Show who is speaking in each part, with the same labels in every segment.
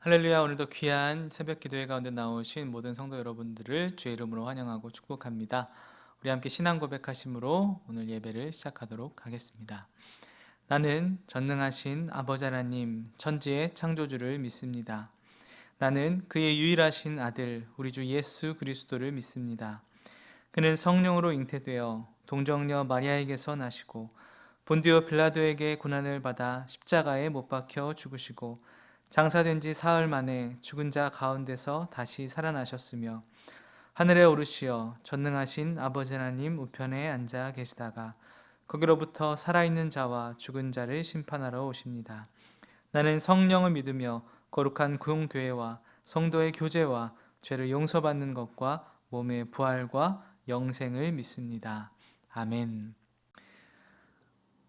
Speaker 1: 할렐루야. 오늘도 귀한 새벽 기도회 가운데 나오신 모든 성도 여러분들을 주의 이름으로 환영하고 축복합니다. 우리 함께 신앙 고백하심으로 오늘 예배를 시작하도록 하겠습니다. 나는 전능하신 아버지 하나님 천지의 창조주를 믿습니다. 나는 그의 유일하신 아들 우리 주 예수 그리스도를 믿습니다. 그는 성령으로 잉태되어 동정녀 마리아에게서 나시고 본디오 빌라도에게 고난을 받아 십자가에 못 박혀 죽으시고 장사된 지 사흘 만에 죽은 자 가운데서 다시 살아나셨으며 하늘에 오르시어 전능하신 아버지 하나님 우편에 앉아 계시다가 거기로부터 살아있는 자와 죽은 자를 심판하러 오십니다. 나는 성령을 믿으며 거룩한 공교회와 성도의 교제와 죄를 용서받는 것과 몸의 부활과 영생을 믿습니다. 아멘.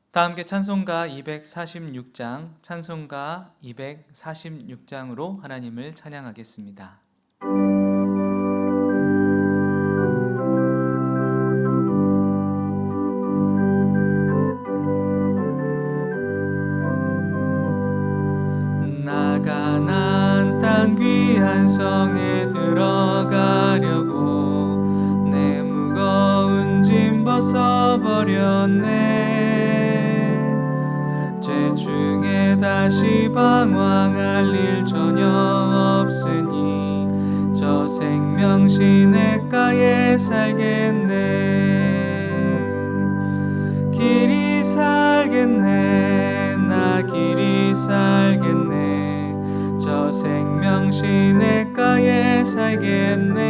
Speaker 1: 다 함께 찬송가 246장, 찬송가 246장으로 하나님을 찬양하겠습니다. 나가난 땅 귀한 성에 들어가려고 내 무거운 짐 벗어버렸네. 죄 중에 다시 방황할 일 전혀 없으니 저 생명 시냇가에 살겠네. 길이 살겠네. 나 길이 살겠네. 저 생명 시냇가에 살겠네.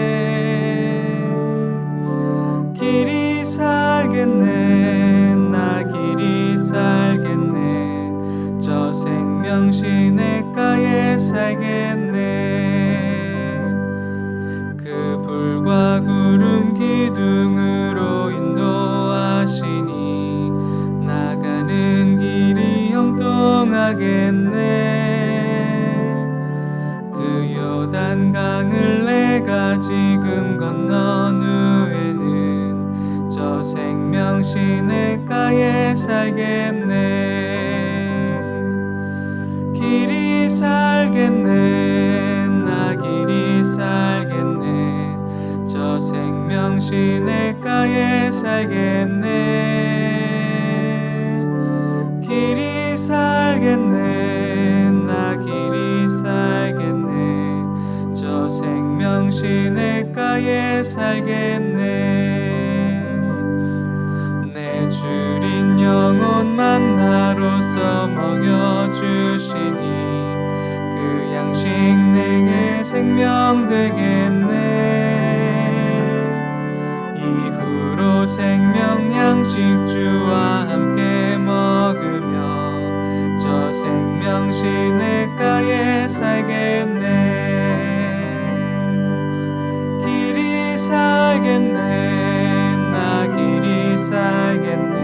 Speaker 1: 길이 살겠네. 나 길이 살겠네. 저 생명 시냇가에 살겠네. 그 불과 구름 기둥으로 인도하시니 나가는 길이 형통하겠네. 그 요단강을 내가 지금 건넌 후에는 저 생명 시냇가에 살겠네. 길이 살겠네. 나 길이 살겠네. 저 생명 시냇가에 살겠네. 길이 살겠네. 나 길이 살겠네. 저 생명 시냇가에 살겠네. 내 주린 영혼만 나로서 먹여주시니 그 양식 내게 생명 되겠네. 이후로 생명 양식 주와 함께 먹으며 저 생명 시냇가에 살겠네. 길이 살겠네. 나 길이 살겠네.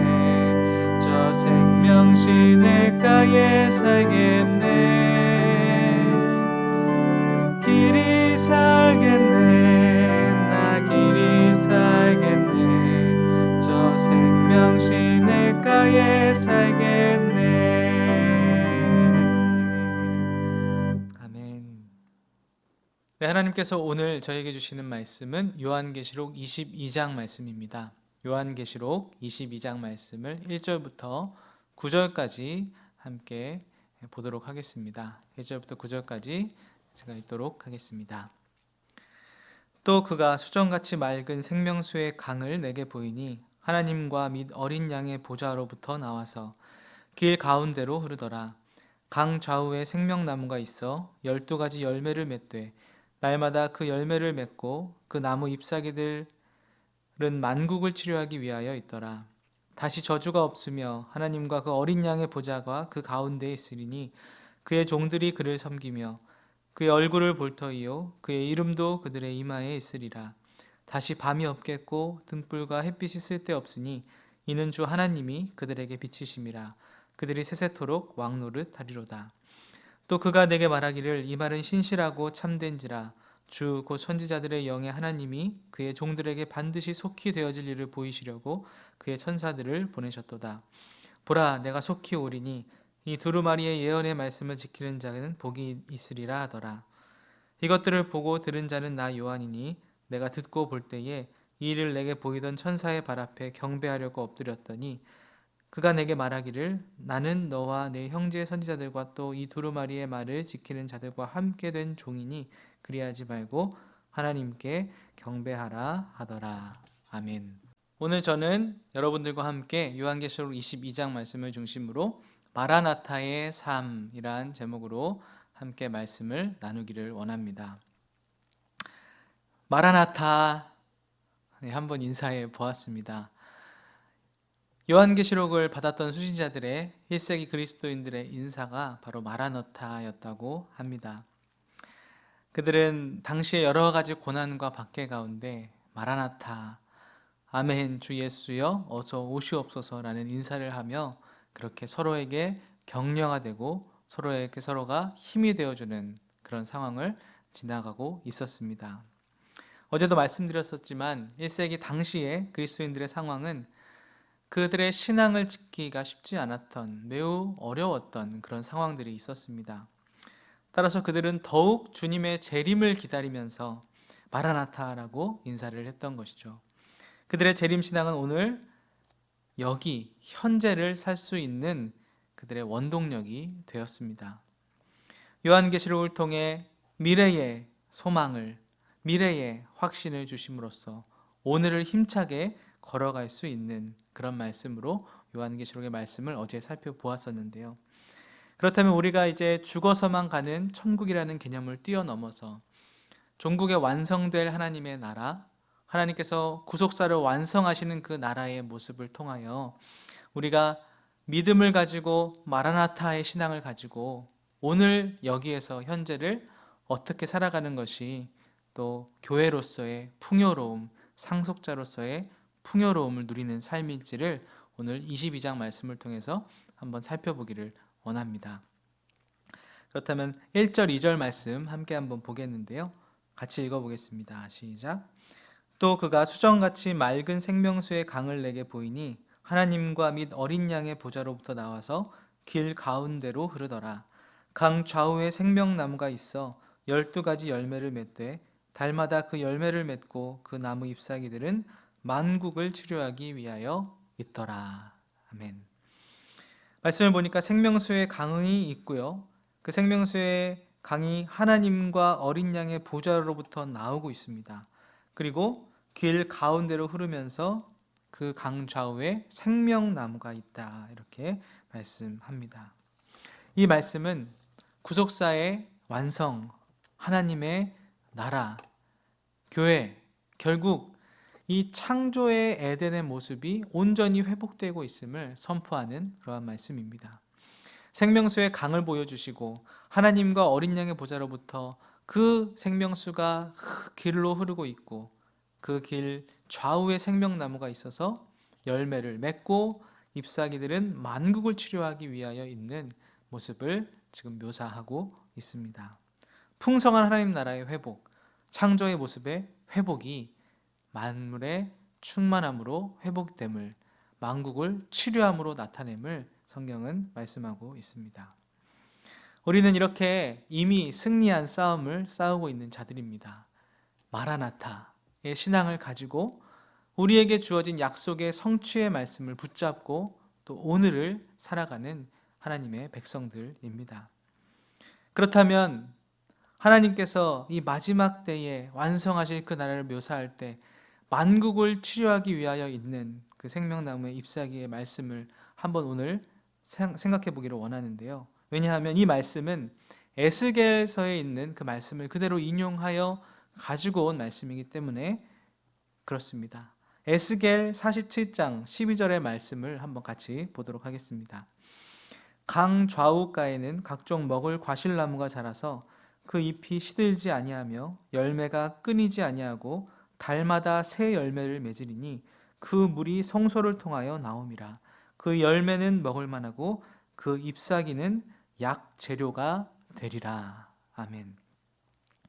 Speaker 1: 저 생명 시냇가에 살겠네. 길이 살겠네. 나 길이 살겠네. 저 생명 시냇가에 살겠네. 아멘. 네, 하나님께서 오늘 저에게 주시는 말씀은 요한계시록 22장 말씀입니다. 요한계시록 22장 말씀을 1절부터 9절까지 함께 보도록 하겠습니다. 1절부터 9절까지 제가 읽도록 하겠습니다. 또 그가 수정같이 맑은 생명수의 강을 내게 보이니 하나님과 및 어린 양의 보좌로부터 나와서 길 가운데로 흐르더라. 강 좌우에 생명나무가 있어 12가지 열매를 맺되 날마다 그 열매를 맺고 그 나무 잎사귀들은 만국을 치료하기 위하여 있더라. 다시 저주가 없으며 하나님과 그 어린 양의 보좌가 그 가운데에 있으리니 그의 종들이 그를 섬기며 그의 얼굴을 볼 터이요 그의 이름도 그들의 이마에 있으리라. 다시 밤이 없겠고 등불과 햇빛이 쓸데없으니 이는 주 하나님이 그들에게 비치심이라. 그들이 세세토록 왕노릇 하리로다. 또 그가 내게 말하기를 이 말은 신실하고 참된지라. 주 곧 선지자들의 영의 하나님이 그의 종들에게 반드시 속히 되어질 일을 보이시려고 그의 천사들을 보내셨도다. 보라, 내가 속히 오리니 이 두루마리의 예언의 말씀을 지키는 자는 복이 있으리라 하더라. 이것들을 보고 들은 자는 나 요한이니 내가 듣고 볼 때에 이 일을 내게 보이던 천사의 발 앞에 경배하려고 엎드렸더니 그가 내게 말하기를 나는 너와 내 형제 선지자들과 또 이 두루마리의 말을 지키는 자들과 함께 된 종이니 그리하지 말고 하나님께 경배하라 하더라. 아멘. 오늘 저는 여러분들과 함께 요한계시록 22장 말씀을 중심으로 마라나타의 삶이란 제목으로 함께 말씀을 나누기를 원합니다. 마라나타, 한번 인사해 보았습니다. 요한계시록을 받았던 수신자들의 1세기 그리스도인들의 인사가 바로 마라나타였다고 합니다. 그들은 당시의 여러 가지 고난과 박해 가운데 마라나타, 아멘 주 예수여 어서 오시옵소서라는 인사를 하며 그렇게 서로에게 격려가 되고 서로에게 서로가 힘이 되어주는 그런 상황을 지나가고 있었습니다. 어제도 말씀드렸었지만 1세기 당시의 그리스도인들의 상황은 그들의 신앙을 지키기가 쉽지 않았던 매우 어려웠던 그런 상황들이 있었습니다. 따라서 그들은 더욱 주님의 재림을 기다리면서 마라나타라고 인사를 했던 것이죠. 그들의 재림 신앙은 오늘 여기 현재를 살 수 있는 그들의 원동력이 되었습니다. 요한계시록을 통해 미래의 소망을, 미래의 확신을 주심으로써 오늘을 힘차게 걸어갈 수 있는 그런 말씀으로 요한계시록의 말씀을 어제 살펴보았었는데요. 그렇다면 우리가 이제 죽어서만 가는 천국이라는 개념을 뛰어넘어서 종국에 완성될 하나님의 나라, 하나님께서 구속사를 완성하시는 그 나라의 모습을 통하여 우리가 믿음을 가지고 마라나타의 신앙을 가지고 오늘 여기에서 현재를 어떻게 살아가는 것이 또 교회로서의 풍요로움, 상속자로서의 풍요로움을 누리는 삶일지를 오늘 22장 말씀을 통해서 한번 살펴보기를 원합니다. 그렇다면 1절, 2절 말씀 함께 한번 보겠는데요. 같이 읽어보겠습니다. 시작. 또 그가 수정같이 맑은 생명수의 강을 내게 보이니 하나님과 및 어린 양의 보좌로부터 나와서 길 가운데로 흐르더라. 강 좌우에 생명나무가 있어 12가지 열매를 맺되 달마다 그 열매를 맺고 그 나무 잎사귀들은 만국을 치료하기 위하여 있더라. 아멘. 말씀을 보니까 생명수의 강이 있고요. 그 생명수의 강이 하나님과 어린 양의 보좌로부터 나오고 있습니다. 그리고 길 가운데로 흐르면서 그 강 좌우에 생명나무가 있다. 이렇게 말씀합니다. 이 말씀은 구속사의 완성, 하나님의 나라, 교회, 결국 이 창조의 에덴의 모습이 온전히 회복되고 있음을 선포하는 그러한 말씀입니다. 생명수의 강을 보여주시고 하나님과 어린 양의 보좌로부터 그 생명수가 길로 흐르고 있고 그 길 좌우에 생명나무가 있어서 열매를 맺고 잎사귀들은 만국을 치료하기 위하여 있는 모습을 지금 묘사하고 있습니다. 풍성한 하나님 나라의 회복, 창조의 모습의 회복이 만물의 충만함으로 회복됨을, 만국을 치료함으로 나타냄을 성경은 말씀하고 있습니다. 우리는 이렇게 이미 승리한 싸움을 싸우고 있는 자들입니다. 마라나타의 신앙을 가지고 우리에게 주어진 약속의 성취의 말씀을 붙잡고 또 오늘을 살아가는 하나님의 백성들입니다. 그렇다면 하나님께서 이 마지막 때에 완성하실 그 나라를 묘사할 때 만국을 치료하기 위하여 있는 그 생명나무의 잎사귀의 말씀을 한번 오늘 생각해 보기를 원하는데요. 왜냐하면 이 말씀은 에스겔서에 있는 그 말씀을 그대로 인용하여 가지고 온 말씀이기 때문에 그렇습니다. 에스겔 47장 12절의 말씀을 한번 같이 보도록 하겠습니다. 강 좌우가에는 각종 먹을 과실나무가 자라서 그 잎이 시들지 아니하며 열매가 끊이지 아니하고 달마다 새 열매를 맺으리니 그 물이 성소를 통하여 나옴이라. 그 열매는 먹을 만하고 그 잎사귀는 약 재료가 되리라. 아멘.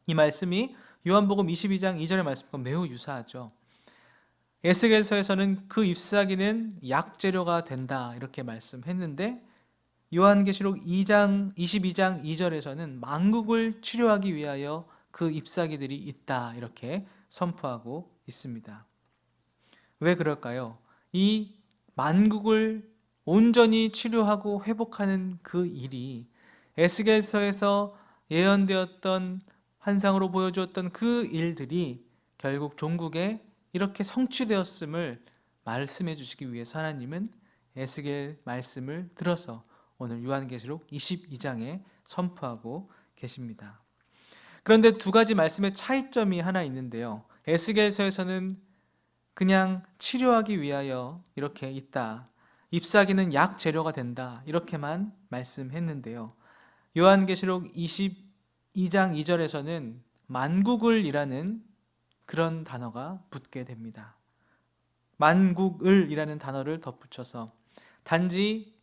Speaker 1: 이 말씀이 요한복음 22장 2절의 말씀과 매우 유사하죠. 에스겔서에서는 그 잎사귀는 약 재료가 된다 이렇게 말씀했는데 요한계시록 2장 22장 2절에서는 만국을 치료하기 위하여 그 잎사귀들이 있다 이렇게 선포하고 있습니다. 왜 그럴까요? 이 만국을 온전히 치료하고 회복하는 그 일이 에스겔서에서 예언되었던 환상으로 보여주었던 그 일들이 결국 종국에 이렇게 성취되었음을 말씀해 주시기 위해서 하나님은 에스겔 말씀을 들어서 오늘 요한계시록 22장에 선포하고 계십니다. 그런데 두 가지 말씀의 차이점이 하나 있는데요. 에스겔서에서는 그냥 치료하기 위하여 이렇게 있다. 잎사귀는 약 재료가 된다. 이렇게만 말씀했는데요. 요한계시록 22장 2절에서는 만국을 이라는 그런 단어가 붙게 됩니다. 만국을 이라는 단어를 덧붙여서 단지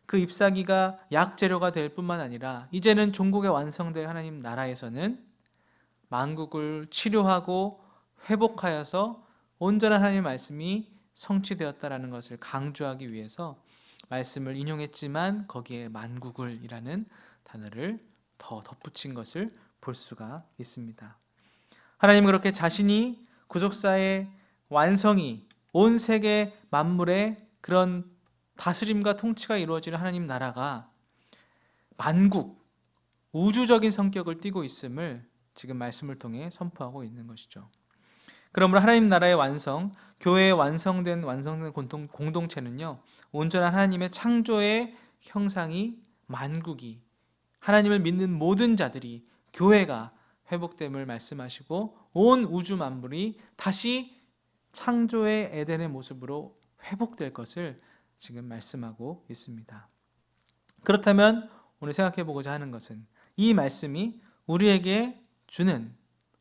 Speaker 1: 그 잎사귀가 약재료가 될 뿐만 아니라 이제는 종국에 완성될 하나님 나라에서는 만국을 치료하고 회복하여서 온전한 하나님의 말씀이 성취되었다라는 것을 강조하기 위해서 말씀을 인용했지만 거기에 만국을 이라는 단어를 더 덧붙인 것을 볼 수가 있습니다. 하나님은 그렇게 자신이 구속사의 완성이 온 세계 만물의 그런 다스림과 통치가 이루어지는 하나님 나라가 만국, 우주적인 성격을 띠고 있음을 지금 말씀을 통해 선포하고 있는 것이죠. 그러므로 하나님 나라의 완성, 교회의 완성된 공동체는요, 온전한 하나님의 창조의 형상이 만국이, 하나님을 믿는 모든 자들이, 교회가 회복됨을 말씀하시고 온 우주 만물이 다시 창조의 에덴의 모습으로 회복될 것을 지금 말씀하고 있습니다. 그렇다면 오늘 생각해 보고자 하는 것은 이 말씀이 우리에게 주는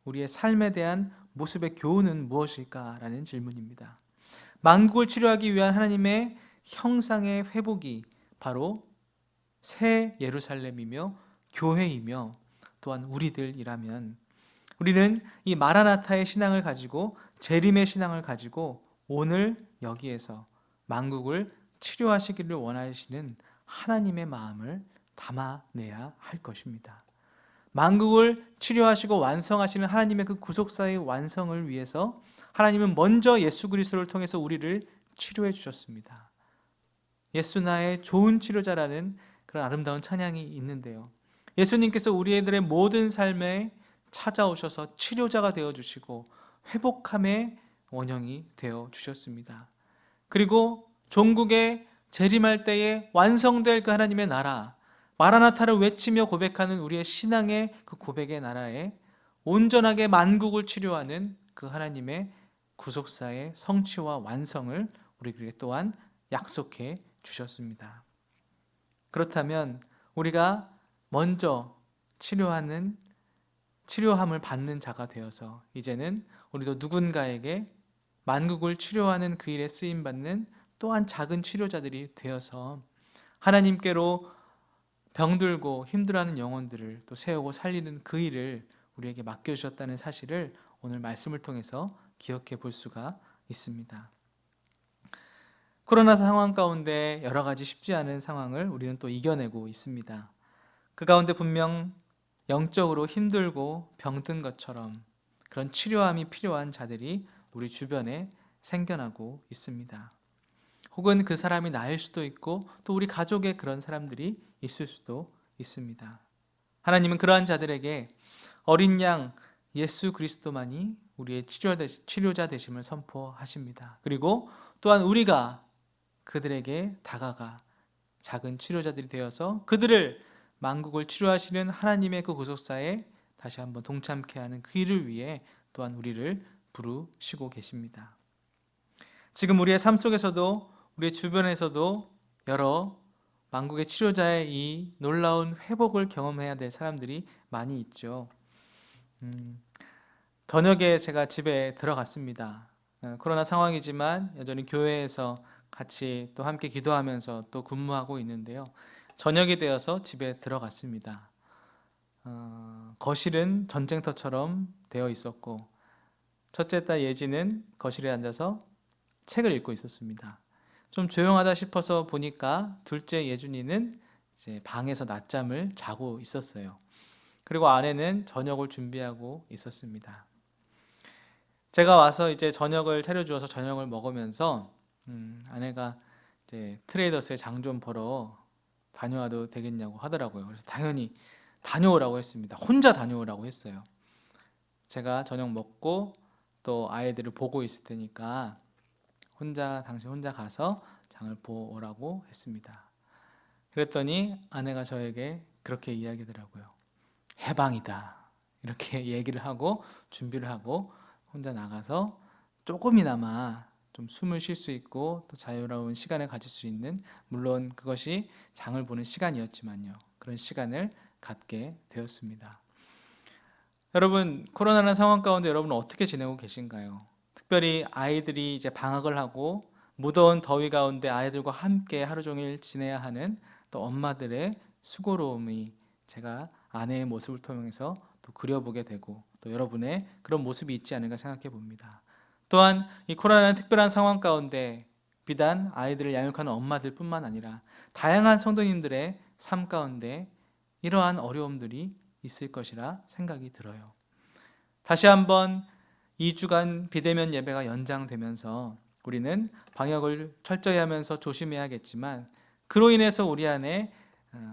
Speaker 1: 우리의 삶에 대한 모습의 교훈은 무엇일까라는 질문입니다. 만국을 치료하기 위한 하나님의 형상의 회복이 바로 새 예루살렘이며 교회이며 또한 우리들이라면 우리는 이 마라나타의 신앙을 가지고 재림의 신앙을 가지고 오늘 여기에서 만국을 치료하시기를 원하시는 하나님의 마음을 담아내야 할 것입니다. 만국을 치료하시고 완성하시는 하나님의 그 구속사의 완성을 위해서 하나님은 먼저 예수 그리스도를 통해서 우리를 치료해 주셨습니다. 예수 나의 좋은 치료자라는 그런 아름다운 찬양이 있는데요. 예수님께서 우리들의 모든 삶에 찾아오셔서 치료자가 되어주시고 회복함의 원형이 되어주셨습니다. 그리고 종국에 재림할 때에 완성될 그 하나님의 나라, 마라나타를 외치며 고백하는 우리의 신앙의 그 고백의 나라에 온전하게 만국을 치료하는 그 하나님의 구속사의 성취와 완성을 우리에게 또한 약속해 주셨습니다. 그렇다면 우리가 먼저 치료함을 받는 자가 되어서 이제는 우리도 누군가에게 만국을 치료하는 그 일에 쓰임받는 또한 작은 치료자들이 되어서 하나님께로 병들고 힘들어하는 영혼들을 또 세우고 살리는 그 일을 우리에게 맡겨주셨다는 사실을 오늘 말씀을 통해서 기억해 볼 수가 있습니다. 코로나 상황 가운데 여러 가지 쉽지 않은 상황을 우리는 또 이겨내고 있습니다. 그 가운데 분명 영적으로 힘들고 병든 것처럼 그런 치료함이 필요한 자들이 우리 주변에 생겨나고 있습니다. 혹은 그 사람이 나일 수도 있고 또 우리 가족에 그런 사람들이 있을 수도 있습니다. 하나님은 그러한 자들에게 어린 양 예수 그리스도만이 우리의 치료자 되심을 선포하십니다. 그리고 또한 우리가 그들에게 다가가 작은 치료자들이 되어서 그들을 만국을 치료하시는 하나님의 그 구속사에 다시 한번 동참케 하는 그 일을 위해 또한 우리를 부르시고 계십니다. 지금 우리의 삶 속에서도 우리의 주변에서도 여러 만국의 치료자의 이 놀라운 회복을 경험해야 될 사람들이 많이 있죠. 저녁에 제가 집에 들어갔습니다. 코로나 상황이지만 여전히 교회에서 같이 또 함께 기도하면서 또 근무하고 있는데요. 저녁이 되어서 집에 들어갔습니다. 거실은 전쟁터처럼 되어 있었고 첫째 딸 예지는 거실에 앉아서 책을 읽고 있었습니다. 좀 조용하다 싶어서 보니까 둘째 예준이는 이제 방에서 낮잠을 자고 있었어요. 그리고 아내는 저녁을 준비하고 있었습니다. 제가 와서 이제 저녁을 차려주어서 저녁을 먹으면서 아내가 이제 트레이더스에 장 좀 보러 다녀와도 되겠냐고 하더라고요. 그래서 당연히 다녀오라고 했습니다. 혼자 다녀오라고 했어요. 제가 저녁 먹고 또 아이들을 보고 있을 테니까 당신 혼자 가서 장을 보고 오라고 했습니다. 그랬더니 아내가 저에게 그렇게 이야기하더라고요. 해방이다. 이렇게 얘기를 하고 준비를 하고 혼자 나가서 조금이나마 좀 숨을 쉴 수 있고 또 자유로운 시간을 가질 수 있는, 물론 그것이 장을 보는 시간이었지만요. 그런 시간을 갖게 되었습니다. 여러분, 코로나라는 상황 가운데 여러분은 어떻게 지내고 계신가요? 특별히 아이들이 이제 방학을 하고 무더운 더위 가운데 아이들과 함께 하루 종일 지내야 하는 또 엄마들의 수고로움이 제가 아내의 모습을 통해서 또 그려보게 되고 또 여러분의 그런 모습이 있지 않은가 생각해 봅니다. 또한 이 코로나라는 특별한 상황 가운데 비단 아이들을 양육하는 엄마들뿐만 아니라 다양한 성도님들의 삶 가운데 이러한 어려움들이 있을 것이라 생각이 들어요. 다시 한번 2주간 비대면 예배가 연장되면서 우리는 방역을 철저히 하면서 조심해야겠지만 그로 인해서 우리 안에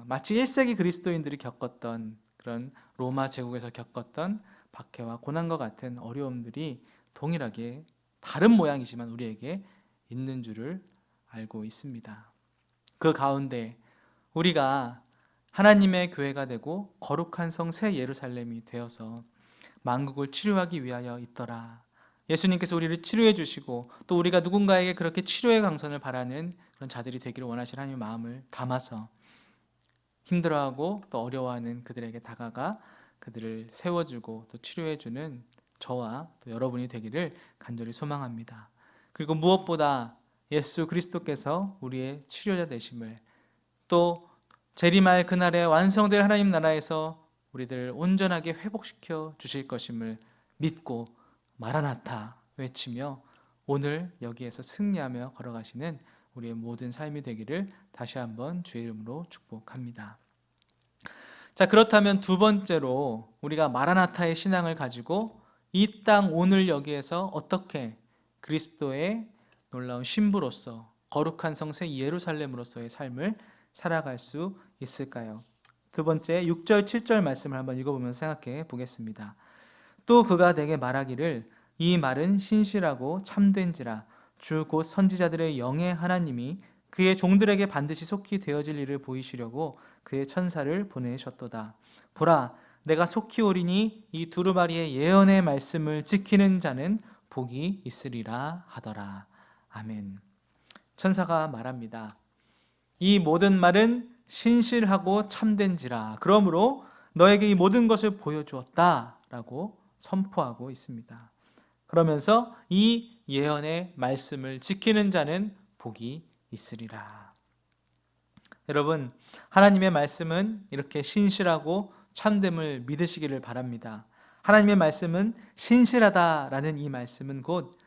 Speaker 1: 마치 1세기 그리스도인들이 겪었던 그런 로마 제국에서 겪었던 박해와 고난과 같은 어려움들이 동일하게 다른 모양이지만 우리에게 있는 줄을 알고 있습니다. 그 가운데 우리가 하나님의 교회가 되고 거룩한 성 새 예루살렘이 되어서 만국을 치료하기 위하여 있더라. 예수님께서 우리를 치료해 주시고 또 우리가 누군가에게 그렇게 치료의 강선을 바라는 그런 자들이 되기를 원하시는 하나님의 마음을 담아서 힘들어하고 또 어려워하는 그들에게 다가가 그들을 세워주고 또 치료해주는 저와 또 여러분이 되기를 간절히 소망합니다. 그리고 무엇보다 예수 그리스도께서 우리의 치료자 되심을, 또 재림할 그날에 완성될 하나님 나라에서 우리들을 온전하게 회복시켜 주실 것임을 믿고 마라나타 외치며 오늘 여기에서 승리하며 걸어가시는 우리의 모든 삶이 되기를 다시 한번 주의 이름으로 축복합니다. 자, 그렇다면 두 번째로 우리가 마라나타의 신앙을 가지고 이 땅 오늘 여기에서 어떻게 그리스도의 놀라운 신부로서 거룩한 성새 예루살렘으로서의 삶을 살아갈 수 있을까요? 두 번째 6절 7절 말씀을 한번 읽어보면서 생각해 보겠습니다. 또 그가 내게 말하기를 이 말은 신실하고 참된지라 주 곧 선지자들의 영의 하나님이 그의 종들에게 반드시 속히 되어질 일을 보이시려고 그의 천사를 보내셨도다. 보라, 내가 속히 오리니 이 두루마리의 예언의 말씀을 지키는 자는 복이 있으리라 하더라. 아멘. 천사가 말합니다. 이 모든 말은 신실하고 참된지라. 그러므로 너에게 이 모든 것을 보여주었다 라고 선포하고 있습니다. 그러면서 이 예언의 말씀을 지키는 자는 복이 있으리라. 여러분, 하나님의 말씀은 이렇게 신실하고 참됨을 믿으시기를 바랍니다. 하나님의 말씀은 신실하다라는 이 말씀은 곧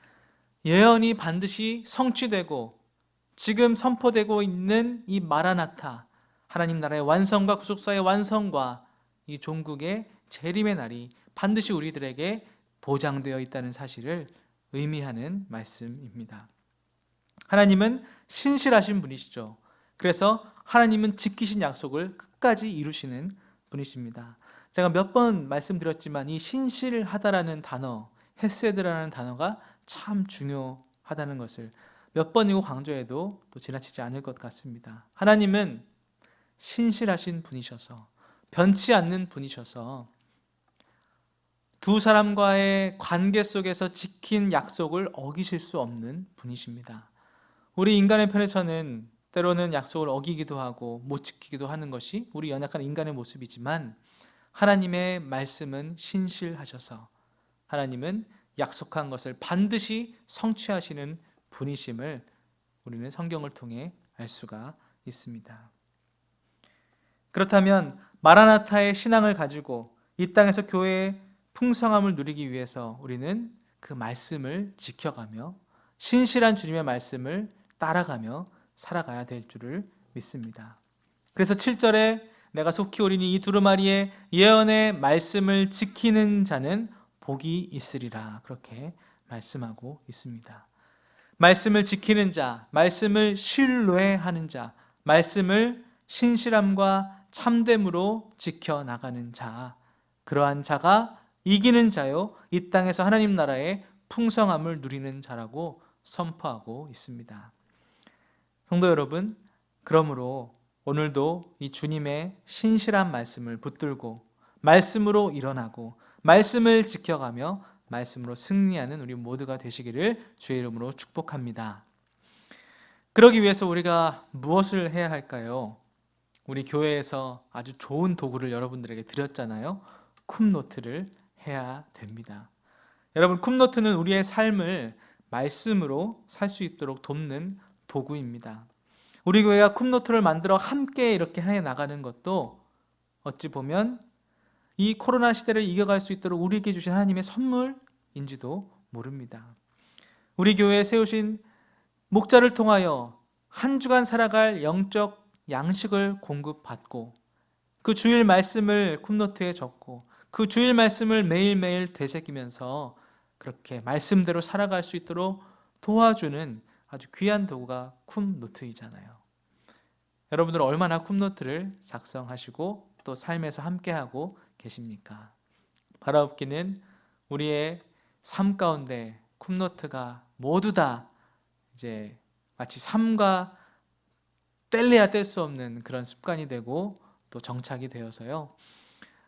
Speaker 1: 예언이 반드시 성취되고 지금 선포되고 있는 이 마라나타, 하나님 나라의 완성과 구속사의 완성과 이 종국의 재림의 날이 반드시 우리들에게 보장되어 있다는 사실을 의미하는 말씀입니다. 하나님은 신실하신 분이시죠. 그래서 하나님은 지키신 약속을 끝까지 이루시는 분이십니다. 제가 몇 번 말씀드렸지만 이 신실하다라는 단어, 헤세드라는 단어가 참 중요하다는 것을 몇 번이고 강조해도 또 지나치지 않을 것 같습니다. 하나님은 신실하신 분이셔서 변치 않는 분이셔서 두 사람과의 관계 속에서 지킨 약속을 어기실 수 없는 분이십니다. 우리 인간의 편에서는 때로는 약속을 어기기도 하고 못 지키기도 하는 것이 우리 연약한 인간의 모습이지만 하나님의 말씀은 신실하셔서 하나님은 약속한 것을 반드시 성취하시는 분이심을 우리는 성경을 통해 알 수가 있습니다. 그렇다면 마라나타의 신앙을 가지고 이 땅에서 교회의 풍성함을 누리기 위해서 우리는 그 말씀을 지켜가며 신실한 주님의 말씀을 따라가며 살아가야 될 줄을 믿습니다. 그래서 7절에 내가 속히 오리니 이 두루마리의 예언의 말씀을 지키는 자는 복이 있으리라, 그렇게 말씀하고 있습니다. 말씀을 지키는 자, 말씀을 신뢰하는 자, 말씀을 신실함과 참됨으로 지켜나가는 자, 그러한 자가 이기는 자요, 이 땅에서 하나님 나라의 풍성함을 누리는 자라고 선포하고 있습니다. 성도 여러분, 그러므로 오늘도 이 주님의 신실한 말씀을 붙들고 말씀으로 일어나고 말씀을 지켜가며 말씀으로 승리하는 우리 모두가 되시기를 주의 이름으로 축복합니다. 그러기 위해서 우리가 무엇을 해야 할까요? 우리 교회에서 아주 좋은 도구를 여러분들에게 드렸잖아요. 쿰노트를 해야 됩니다. 여러분, 쿰노트는 우리의 삶을 말씀으로 살 수 있도록 돕는 도구입니다. 우리 교회가 쿰노트를 만들어 함께 이렇게 해 나가는 것도 어찌 보면 이 코로나 시대를 이겨갈 수 있도록 우리에게 주신 하나님의 선물인지도 모릅니다. 우리 교회에 세우신 목자를 통하여 한 주간 살아갈 영적 양식을 공급받고 그 주일 말씀을 쿰노트에 적고 그 주일 말씀을 매일매일 되새기면서 그렇게 말씀대로 살아갈 수 있도록 도와주는 아주 귀한 도구가 쿰노트이잖아요. 여러분들은 얼마나 쿰노트를 작성하시고 또 삶에서 함께하고 계십니까? 바라옵기는 우리의 삶 가운데 쿰노트가 모두 다 이제 마치 삶과 뗄래야 뗄 수 없는 그런 습관이 되고 또 정착이 되어서요,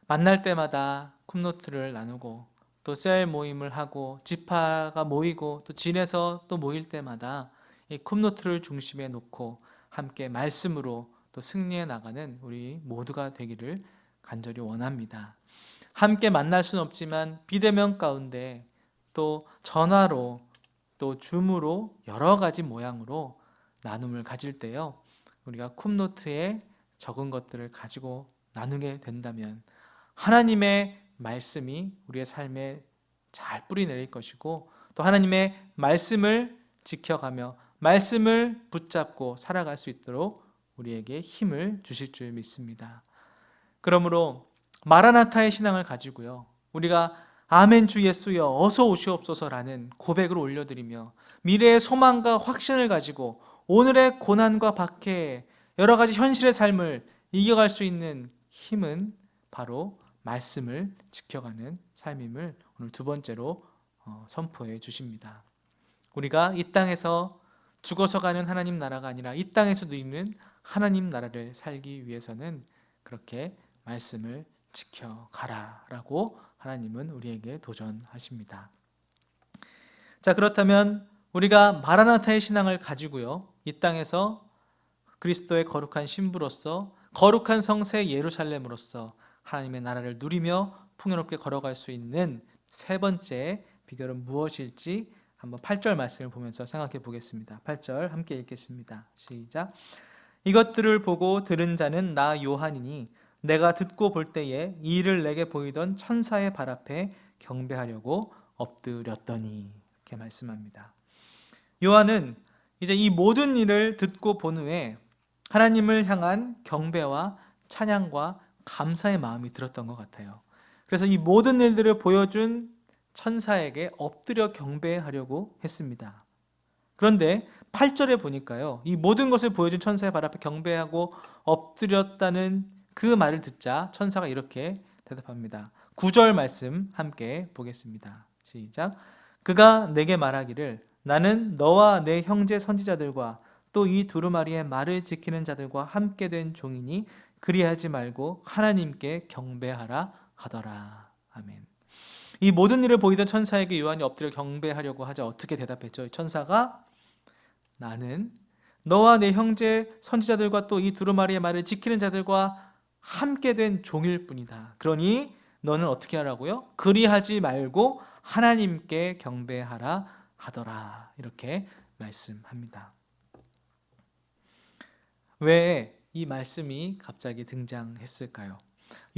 Speaker 1: 만날 때마다 쿰노트를 나누고 또 셀 모임을 하고 지파가 모이고 또 진에서 또 모일 때마다 이 쿰노트를 중심에 놓고 함께 말씀으로 또 승리해 나가는 우리 모두가 되기를 간절히 원합니다. 함께 만날 수는 없지만 비대면 가운데 또 전화로 또 줌으로 여러 가지 모양으로 나눔을 가질 때요, 우리가 쿰노트에 적은 것들을 가지고 나누게 된다면 하나님의 말씀이 우리의 삶에 잘 뿌리 내릴 것이고 또 하나님의 말씀을 지켜가며 말씀을 붙잡고 살아갈 수 있도록 우리에게 힘을 주실 줄 믿습니다. 그러므로 마라나타의 신앙을 가지고요, 우리가 아멘 주 예수여 어서 오시옵소서라는 고백을 올려드리며 미래의 소망과 확신을 가지고 오늘의 고난과 박해, 여러 가지 현실의 삶을 이겨갈 수 있는 힘은 바로 말씀을 지켜가는 삶임을 오늘 두 번째로 선포해 주십니다. 우리가 이 땅에서 죽어서 가는 하나님 나라가 아니라 이 땅에서 누리는 하나님 나라를 살기 위해서는 그렇게 말씀을 지켜가라라고 하나님은 우리에게 도전하십니다. 자, 그렇다면 우리가 마라나타의 신앙을 가지고요, 이 땅에서 그리스도의 거룩한 신부로서 거룩한 성새 예루살렘으로서 하나님의 나라를 누리며 풍요롭게 걸어갈 수 있는 세 번째 비결은 무엇일지 한번 8절 말씀을 보면서 생각해 보겠습니다. 8절 함께 읽겠습니다. 시작. 이것들을 보고 들은 자는 나 요한이니 내가 듣고 볼 때에 이 일을 내게 보이던 천사의 발 앞에 경배하려고 엎드렸더니, 이렇게 말씀합니다. 요한은 이제 이 모든 일을 듣고 본 후에 하나님을 향한 경배와 찬양과 감사의 마음이 들었던 것 같아요. 그래서 이 모든 일들을 보여준 천사에게 엎드려 경배하려고 했습니다. 그런데 8절에 보니까요, 이 모든 것을 보여준 천사의 발 앞에 경배하고 엎드렸다는 그 말을 듣자 천사가 이렇게 대답합니다. 9절 말씀 함께 보겠습니다. 시작. 그가 내게 말하기를 나는 너와 내 형제 선지자들과 또 이 두루마리의 말을 지키는 자들과 함께 된 종이니 그리하지 말고 하나님께 경배하라 하더라. 아멘. 이 모든 일을 보이던 천사에게 요한이 엎드려 경배하려고 하자 어떻게 대답했죠? 천사가 나는 너와 내 형제 선지자들과 또 이 두루마리의 말을 지키는 자들과 함께 된 종일 뿐이다. 그러니 너는 어떻게 하라고요? 그리하지 말고 하나님께 경배하라 하더라. 이렇게 말씀합니다. 왜 이 말씀이 갑자기 등장했을까요?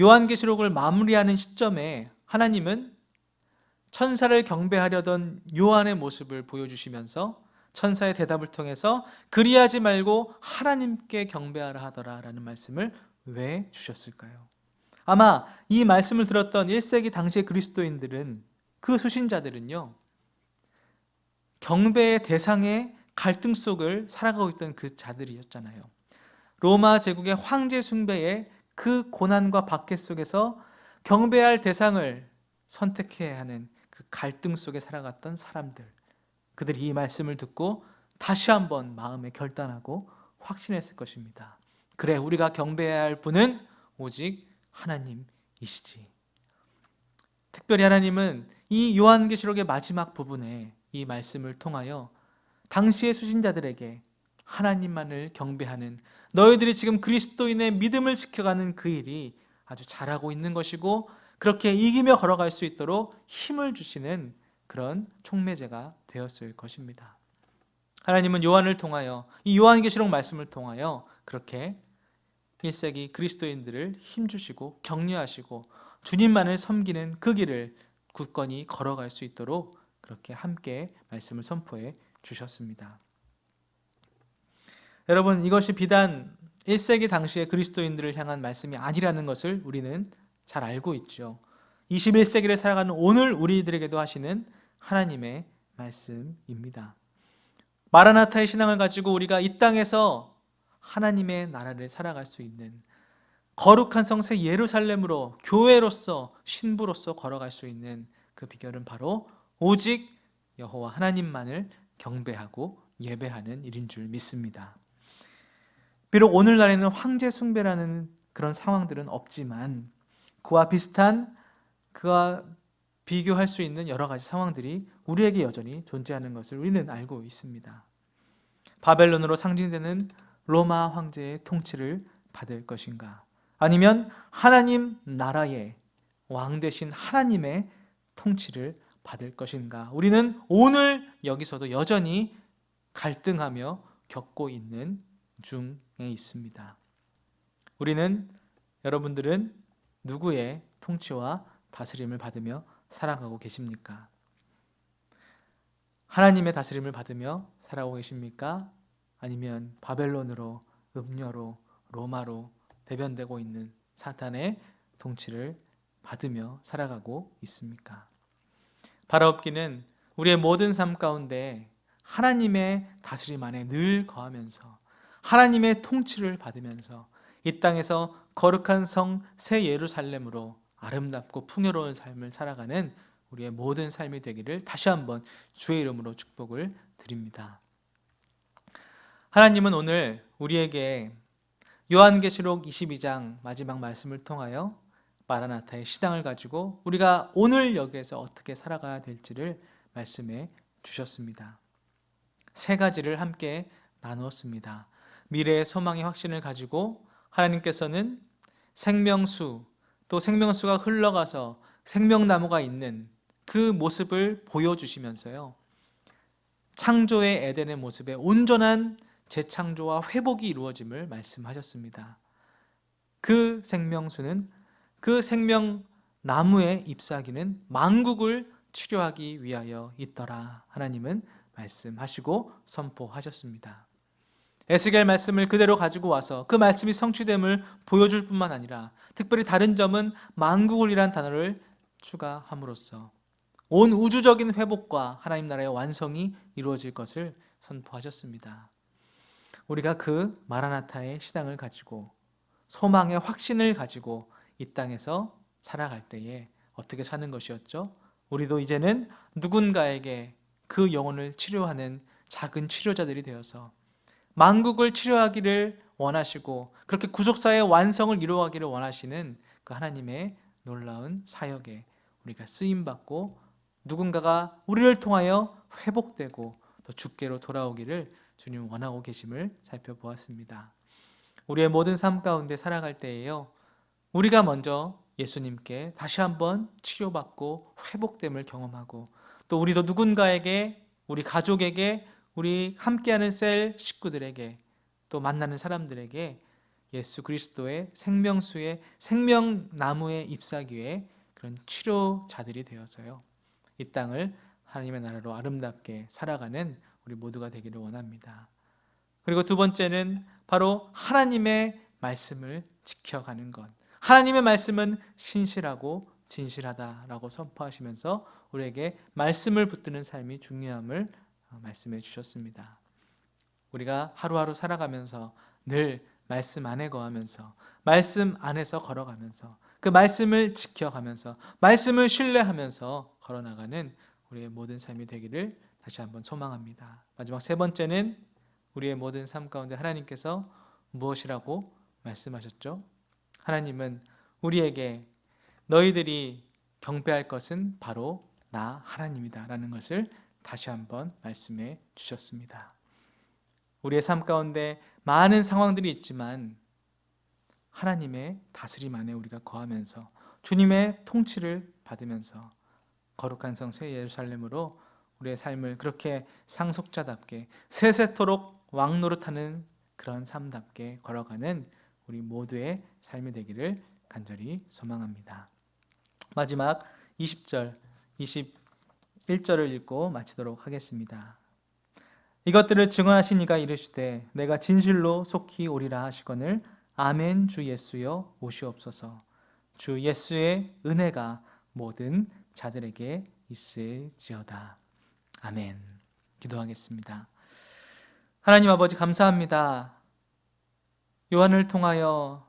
Speaker 1: 요한계시록을 마무리하는 시점에 하나님은 천사를 경배하려던 요한의 모습을 보여주시면서 천사의 대답을 통해서 그리하지 말고 하나님께 경배하라 하더라 라는 말씀을 왜 주셨을까요? 아마 이 말씀을 들었던 1세기 당시의 그리스도인들은, 그 수신자들은요, 경배의 대상의 갈등 속을 살아가고 있던 그 자들이었잖아요. 로마 제국의 황제 숭배의 그 고난과 박해 속에서 경배할 대상을 선택해야 하는 그 갈등 속에 살아갔던 사람들, 그들이 이 말씀을 듣고 다시 한번 마음에 결단하고 확신했을 것입니다. 그래, 우리가 경배해야 할 분은 오직 하나님이시지. 특별히 하나님은 이 요한계시록의 마지막 부분에 이 말씀을 통하여 당시의 수신자들에게 하나님만을 경배하는, 너희들이 지금 그리스도인의 믿음을 지켜가는 그 일이 아주 잘하고 있는 것이고, 그렇게 이기며 걸어갈 수 있도록 힘을 주시는 그런 촉매제가 되었을 것입니다. 하나님은 요한을 통하여, 이 요한계시록 말씀을 통하여 그렇게 1세기 그리스도인들을 힘주시고 격려하시고 주님만을 섬기는 그 길을 굳건히 걸어갈 수 있도록 그렇게 함께 말씀을 선포해 주셨습니다. 여러분, 이것이 비단 1세기 당시의 그리스도인들을 향한 말씀이 아니라는 것을 우리는 잘 알고 있죠. 21세기를 살아가는 오늘 우리들에게도 하시는 하나님의 말씀입니다. 마라나타의 신앙을 가지고 우리가 이 땅에서 하나님의 나라를 살아갈 수 있는, 거룩한 성세 예루살렘으로 교회로서 신부로서 걸어갈 수 있는 그 비결은 바로 오직 여호와 하나님만을 경배하고 예배하는 일인 줄 믿습니다. 비록 오늘날에는 황제 숭배라는 그런 상황들은 없지만, 그와 비슷한, 그와 비교할 수 있는 여러 가지 상황들이 우리에게 여전히 존재하는 것을 우리는 알고 있습니다. 바벨론으로 상징되는 로마 황제의 통치를 받을 것인가, 아니면 하나님 나라의 왕 되신 하나님의 통치를 받을 것인가, 우리는 오늘 여기서도 여전히 갈등하며 겪고 있는 중에 있습니다. 여러분들은 누구의 통치와 다스림을 받으며 살아가고 계십니까? 하나님의 다스림을 받으며 살아가고 계십니까? 아니면 바벨론으로, 음녀로, 로마로 대변되고 있는 사탄의 통치를 받으며 살아가고 있습니까? 바라옵기는 우리의 모든 삶 가운데 하나님의 다스림 안에 늘 거하면서 하나님의 통치를 받으면서 이 땅에서 거룩한 성 새 예루살렘으로 아름답고 풍요로운 삶을 살아가는 우리의 모든 삶이 되기를 다시 한번 주의 이름으로 축복을 드립니다. 하나님은 오늘 우리에게 요한계시록 22장 마지막 말씀을 통하여 마라나타의 시당을 가지고 우리가 오늘 여기에서 어떻게 살아가야 될지를 말씀해 주셨습니다. 세 가지를 함께 나누었습니다. 미래의 소망의 확신을 가지고 하나님께서는 생명수, 또 생명수가 흘러가서 생명나무가 있는 그 모습을 보여주시면서요, 창조의 에덴의 모습에 온전한 재창조와 회복이 이루어짐을 말씀하셨습니다. 그 생명수는, 그 생명나무의 잎사귀는 만국을 치료하기 위하여 있더라 하나님은 말씀하시고 선포하셨습니다. 에스겔 말씀을 그대로 가지고 와서 그 말씀이 성취됨을 보여줄 뿐만 아니라 특별히 다른 점은 만국을이란 단어를 추가함으로써 온 우주적인 회복과 하나님 나라의 완성이 이루어질 것을 선포하셨습니다. 우리가 그 마라나타의 시당을 가지고 소망의 확신을 가지고 이 땅에서 살아갈 때에 어떻게 사는 것이었죠? 우리도 이제는 누군가에게 그 영혼을 치료하는 작은 치료자들이 되어서 만국을 치료하기를 원하시고 그렇게 구속사의 완성을 이루어가기를 원하시는 그 하나님의 놀라운 사역에 우리가 쓰임받고 누군가가 우리를 통하여 회복되고 또 주께로 돌아오기를 주님 원하고 계심을 살펴보았습니다. 우리의 모든 삶 가운데 살아갈 때에요, 우리가 먼저 예수님께 다시 한번 치료받고 회복됨을 경험하고 또 우리도 누군가에게, 우리 가족에게, 우리 함께하는 셀 식구들에게, 또 만나는 사람들에게 예수 그리스도의 생명수의 생명나무의 잎사귀의 그런 치료자들이 되어서요, 이 땅을 하나님의 나라로 아름답게 살아가는 우리 모두가 되기를 원합니다. 그리고 두 번째는 바로 하나님의 말씀을 지켜가는 것. 하나님의 말씀은 신실하고 진실하다라고 선포하시면서 우리에게 말씀을 붙드는 삶이 중요함을 말씀해 주셨습니다. 우리가 하루하루 살아가면서 늘 말씀 안에 거하면서 말씀 안에서 걸어가면서 그 말씀을 지켜가면서 말씀을 신뢰하면서 걸어나가는 우리의 모든 삶이 되기를 다시 한번 소망합니다. 마지막 세 번째는 우리의 모든 삶 가운데 하나님께서 무엇이라고 말씀하셨죠? 하나님은 우리에게 너희들이 경배할 것은 바로 나 하나님이다 라는 것을 다시 한번 말씀해 주셨습니다. 우리의 삶 가운데 많은 상황들이 있지만 하나님의 다스림 안에 우리가 거하면서 주님의 통치를 받으면서 거룩한 성 새 예루살렘으로 우리의 삶을 그렇게 상속자답게 세세토록 왕노릇하는 그런 삶답게 걸어가는 우리 모두의 삶이 되기를 간절히 소망합니다. 마지막 20절, 21절을 읽고 마치도록 하겠습니다. 이것들을 증언하신 이가 이르시되 내가 진실로 속히 오리라 하시거늘 아멘. 주 예수여 오시옵소서. 주 예수의 은혜가 모든 자들에게 있을지어다. 아멘. 기도하겠습니다. 하나님 아버지 감사합니다. 요한을 통하여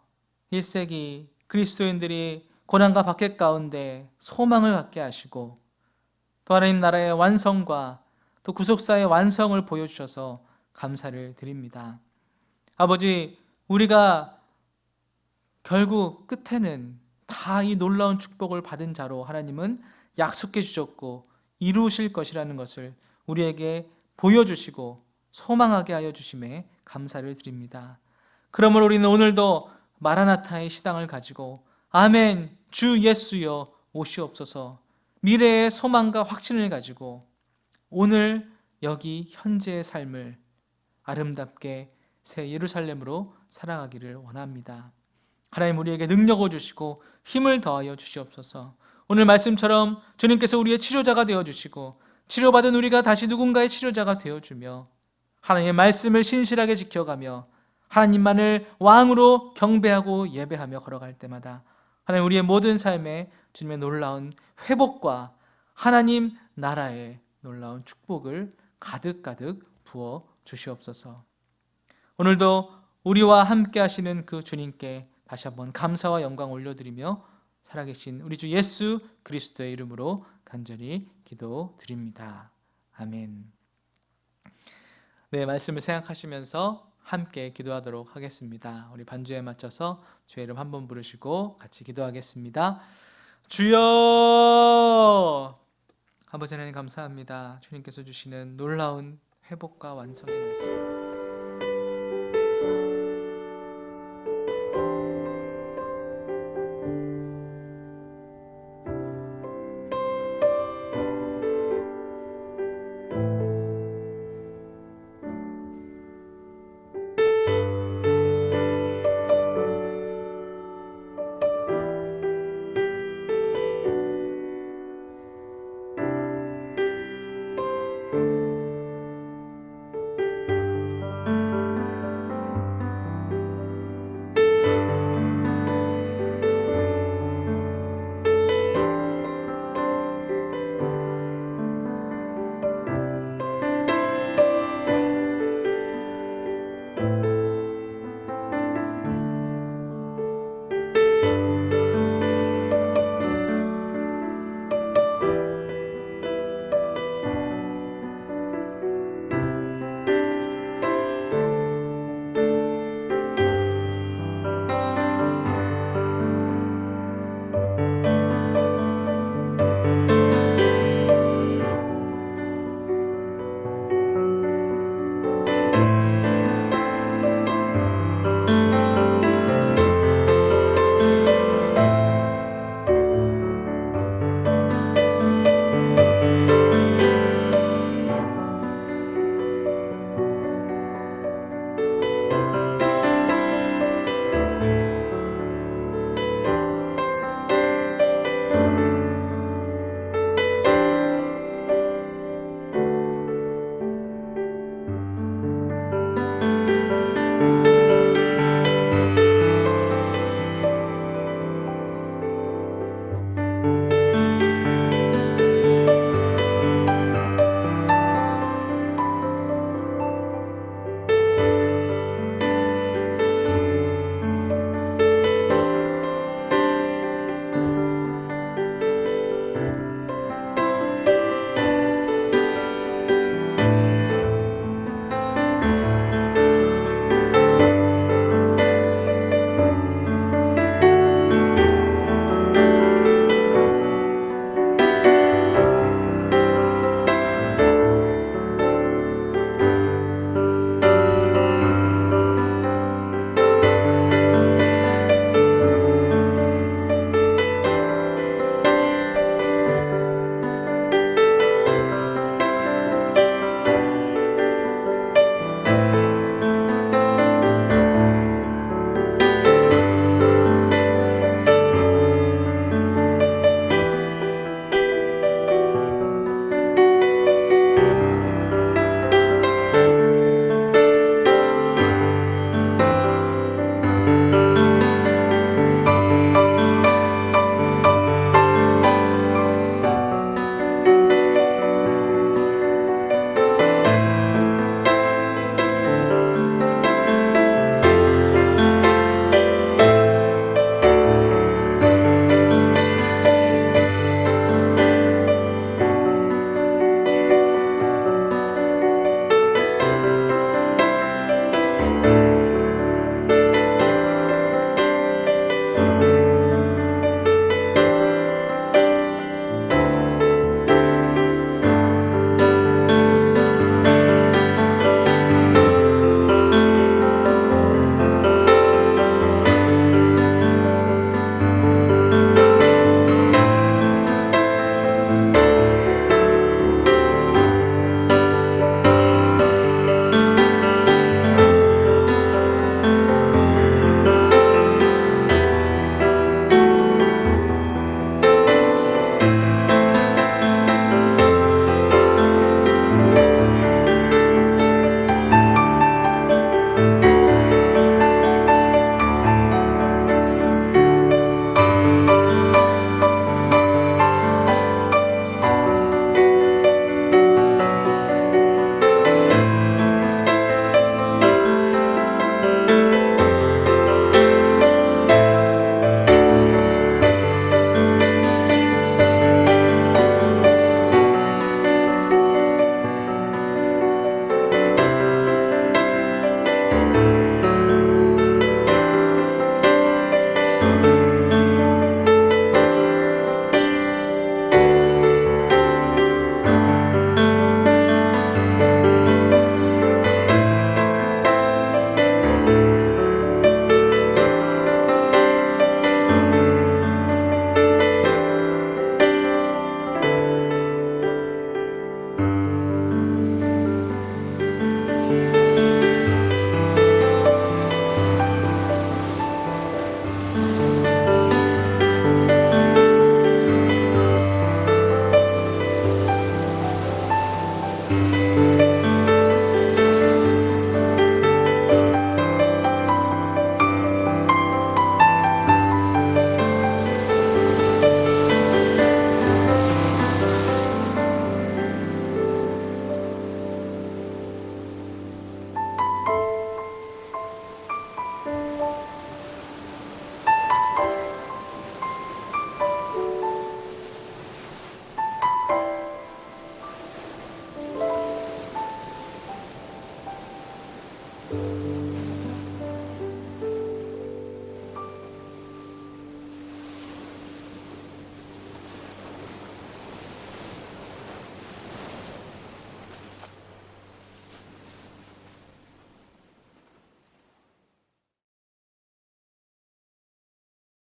Speaker 1: 1세기 그리스도인들이 고난과 박해 가운데 소망을 갖게 하시고 또 하나님 나라의 완성과 또 구속사의 완성을 보여주셔서 감사를 드립니다. 아버지, 우리가 결국 끝에는 다 이 놀라운 축복을 받은 자로 하나님은 약속해 주셨고 이루실 것이라는 것을 우리에게 보여주시고 소망하게 하여 주심에 감사를 드립니다. 그러므로 우리는 오늘도 마라나타의 시당을 가지고 아멘, 주 예수여 오시옵소서, 미래의 소망과 확신을 가지고 오늘 여기 현재의 삶을 아름답게 새 예루살렘으로 살아가기를 원합니다. 하나님 우리에게 능력을 주시고 힘을 더하여 주시옵소서. 오늘 말씀처럼 주님께서 우리의 치료자가 되어주시고 치료받은 우리가 다시 누군가의 치료자가 되어주며 하나님의 말씀을 신실하게 지켜가며 하나님만을 왕으로 경배하고 예배하며 걸어갈 때마다 하나님 우리의 모든 삶에 주님의 놀라운 회복과 하나님 나라의 놀라운 축복을 가득가득 부어 주시옵소서. 오늘도 우리와 함께 하시는 그 주님께 다시 한번 감사와 영광 올려드리며 살아계신 우리 주 예수 그리스도의 이름으로 간절히 기도드립니다. 아멘. 네, 말씀을 생각하시면서 함께 기도하도록 하겠습니다. 우리 반주에 맞춰서 주의 이름 한번 부르시고 같이 기도하겠습니다. 주여! 아버지 하나님 감사합니다. 주님께서 주시는 놀라운 회복과 완성의 말씀